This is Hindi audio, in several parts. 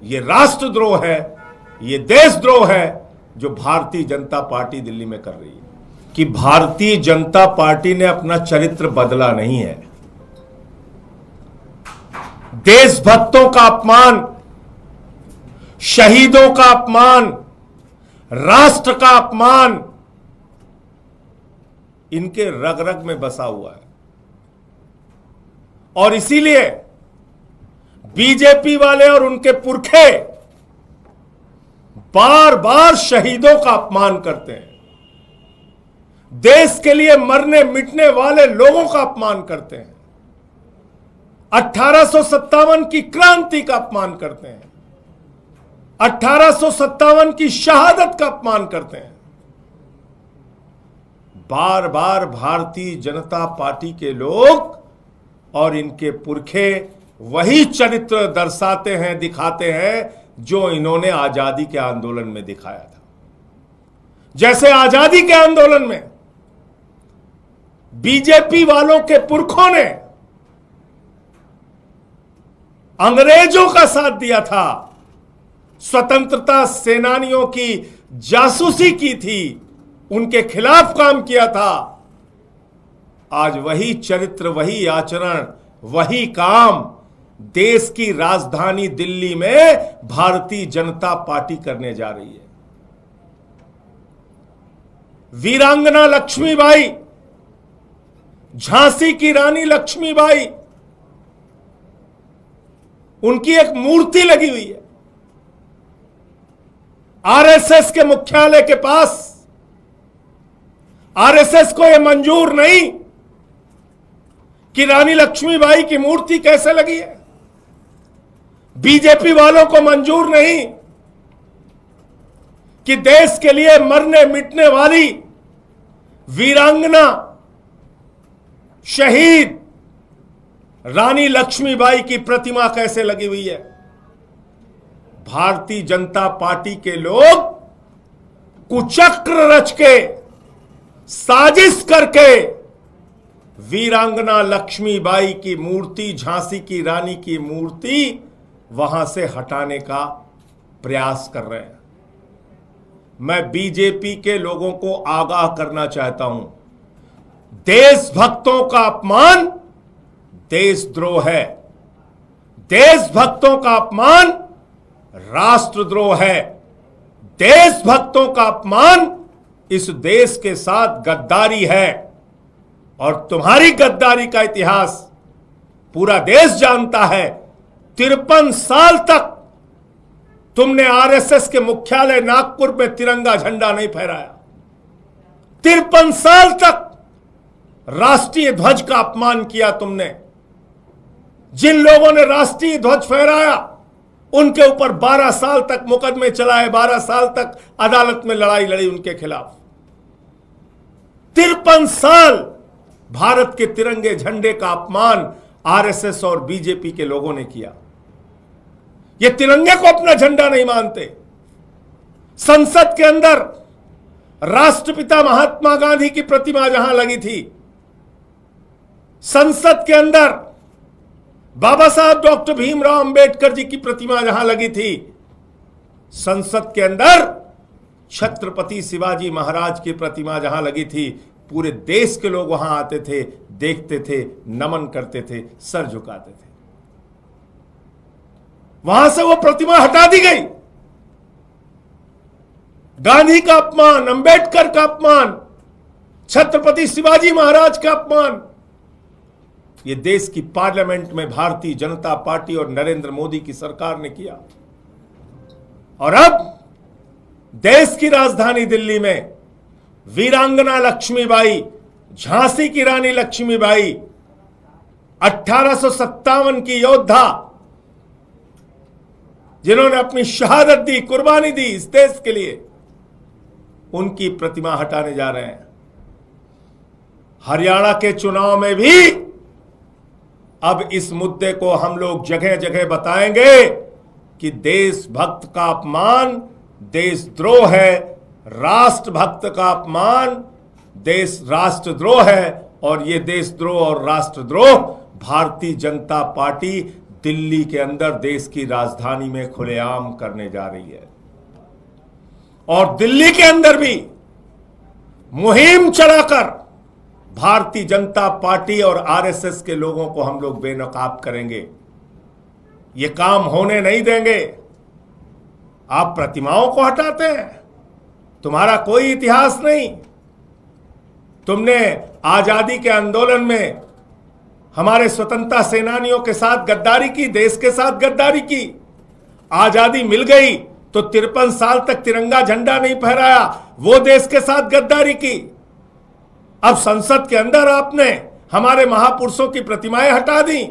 ये राष्ट्रद्रोह है, ये देशद्रोह है जो भारतीय जनता पार्टी दिल्ली में कर रही है। कि भारतीय जनता पार्टी ने अपना चरित्र बदला नहीं है। देशभक्तों का अपमान, शहीदों का अपमान, राष्ट्र का अपमान इनके रग रग में बसा हुआ है। और इसीलिए बीजेपी वाले और उनके पुरखे बार बार शहीदों का अपमान करते हैं, देश के लिए मरने मिटने वाले लोगों का अपमान करते हैं, 1857 की क्रांति का अपमान करते हैं, 1857 की शहादत का अपमान करते हैं। बार बार भारतीय जनता पार्टी के लोग और इनके पुरखे वही चरित्र दर्शाते हैं, दिखाते हैं जो इन्होंने आजादी के आंदोलन में दिखाया था। जैसे आजादी के आंदोलन में बीजेपी वालों के पुरखों ने अंग्रेजों का साथ दिया था, स्वतंत्रता सेनानियों की जासूसी की थी, उनके खिलाफ काम किया था। आज वही चरित्र, वही आचरण, वही काम देश की राजधानी दिल्ली में भारतीय जनता पार्टी करने जा रही है। वीरांगना लक्ष्मीबाई, झांसी की रानी लक्ष्मीबाई, उनकी एक मूर्ति लगी हुई है आरएसएस के मुख्यालय के पास। आरएसएस को यह मंजूर नहीं कि रानी लक्ष्मीबाई की मूर्ति कैसे लगी है। बीजेपी वालों को मंजूर नहीं कि देश के लिए मरने मिटने वाली वीरांगना शहीद रानी लक्ष्मीबाई की प्रतिमा कैसे लगी हुई है। भारतीय जनता पार्टी के लोग कुचक्र रच के, साजिश करके वीरांगना लक्ष्मीबाई की मूर्ति, झांसी की रानी की मूर्ति वहां से हटाने का प्रयास कर रहे हैं। मैं बीजेपी के लोगों को आगाह करना चाहता हूं, देशभक्तों का अपमान देशद्रोह है, देशभक्तों का अपमान राष्ट्रद्रोह है, देशभक्तों का अपमान इस देश के साथ गद्दारी है। और तुम्हारी गद्दारी का इतिहास पूरा देश जानता है। 53 साल तक तुमने आरएसएस के मुख्यालय नागपुर में तिरंगा झंडा नहीं फहराया। 53 साल तक राष्ट्रीय ध्वज का अपमान किया तुमने। जिन लोगों ने राष्ट्रीय ध्वज फहराया उनके ऊपर 12 साल तक मुकदमे चलाए, 12 साल तक अदालत में लड़ाई लड़ी उनके खिलाफ। 53 साल भारत के तिरंगे झंडे का अपमान आरएसएस और बीजेपी के लोगों ने किया। ये तिरंगे को अपना झंडा नहीं मानते। संसद के अंदर राष्ट्रपिता महात्मा गांधी की प्रतिमा जहां लगी थी, संसद के अंदर बाबा साहब डॉक्टर भीमराव अंबेडकर जी की प्रतिमा जहां लगी थी, संसद के अंदर छत्रपति शिवाजी महाराज की प्रतिमा जहां लगी थी, पूरे देश के लोग वहां आते थे, देखते थे, नमन करते थे, सर झुकाते थे। वहां से वो प्रतिमा हटा दी गई। गांधी का अपमान, अंबेडकर का अपमान, छत्रपति शिवाजी महाराज का अपमान, ये देश की पार्लियामेंट में भारतीय जनता पार्टी और नरेंद्र मोदी की सरकार ने किया। और अब देश की राजधानी दिल्ली में वीरांगना लक्ष्मीबाई, झांसी की रानी लक्ष्मीबाई, 1857 की योद्धा जिन्होंने अपनी शहादत दी, कुर्बानी दी इस देश के लिए, उनकी प्रतिमा हटाने जा रहे हैं। हरियाणा के चुनाव में भी अब इस मुद्दे को हम लोग जगह जगह बताएंगे कि देशभक्त का अपमान देशद्रोह है, राष्ट्रभक्त का अपमान देश राष्ट्रद्रोह है। और ये देशद्रोह और राष्ट्रद्रोह भारतीय जनता पार्टी दिल्ली के अंदर देश की राजधानी में खुलेआम करने जा रही है। और दिल्ली के अंदर भी मुहिम चलाकर भारतीय जनता पार्टी और आरएसएस के लोगों को हम लोग बेनकाब करेंगे। ये काम होने नहीं देंगे। आप प्रतिमाओं को हटाते हैं, तुम्हारा कोई इतिहास नहीं। तुमने आजादी के आंदोलन में हमारे स्वतंत्रता सेनानियों के साथ गद्दारी की, देश के साथ गद्दारी की। आजादी मिल गई तो 53 साल तक तिरंगा झंडा नहीं फहराया, वो देश के साथ गद्दारी की। अब संसद के अंदर आपने हमारे महापुरुषों की प्रतिमाएं हटा दी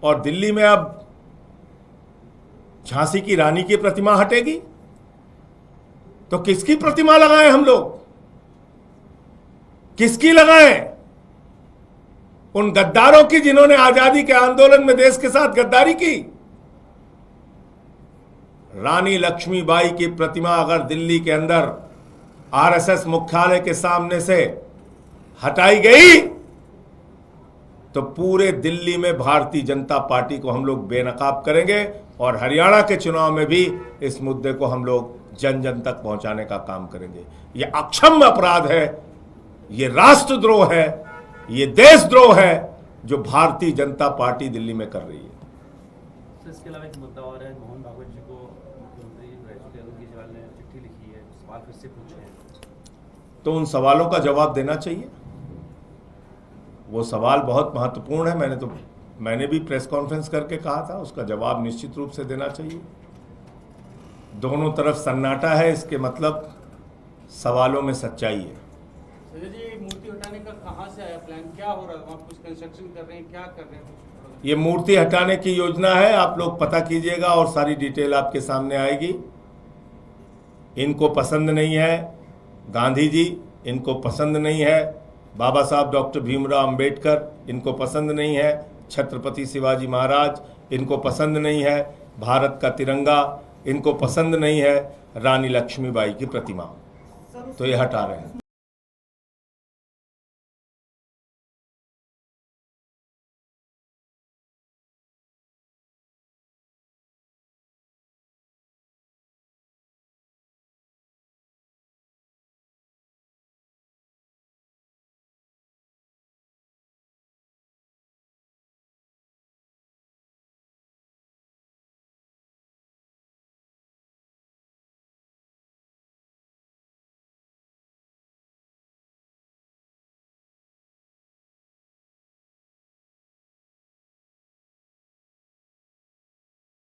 और दिल्ली में अब झांसी की रानी की प्रतिमा हटेगी। तो किसकी प्रतिमा लगाएं हम लोग? किसकी लगाएं? उन गद्दारों की जिन्होंने आजादी के आंदोलन में देश के साथ गद्दारी की। रानी लक्ष्मीबाई की प्रतिमा अगर दिल्ली के अंदर आरएसएस मुख्यालय के सामने से हटाई गई तो पूरे दिल्ली में भारतीय जनता पार्टी को हम लोग बेनकाब करेंगे और हरियाणा के चुनाव में भी इस मुद्दे को हम लोग जन जन तक पहुंचाने का काम करेंगे। यह अक्षम्य अपराध है, ये राष्ट्रद्रोह है, ये देशद्रोह है जो भारतीय जनता पार्टी दिल्ली में कर रही है। इसके अलावा एक मुद्दा और है, मोहन भागवत जी को मुख्यमंत्री केजरीवाल ने चिट्ठी लिखी है, सवाल फिर से पूछे हैं, तो उन सवालों का जवाब देना चाहिए। वो सवाल बहुत महत्वपूर्ण है। मैंने भी प्रेस कॉन्फ्रेंस करके कहा था, उसका जवाब निश्चित रूप से देना चाहिए। दोनों तरफ सन्नाटा है, इसके मतलब सवालों में सच्चाई है। संजय जी, मूर्ति हटाने का कहां से आया प्लान? क्या हो रहा है वहाँ? कुछ कंस्ट्रक्शन कर रहे हैं, क्या कर रहे हैं? ये मूर्ति हटाने की योजना है, आप लोग पता कीजिएगा और सारी डिटेल आपके सामने आएगी। इनको पसंद नहीं है गांधी जी, इनको पसंद नहीं है बाबा साहब डॉक्टर भीमराव अंबेडकर, इनको पसंद नहीं है छत्रपति शिवाजी महाराज, इनको पसंद नहीं है भारत का तिरंगा, इनको पसंद नहीं है रानी लक्ष्मीबाई की प्रतिमा, तो ये हटा रहे हैं।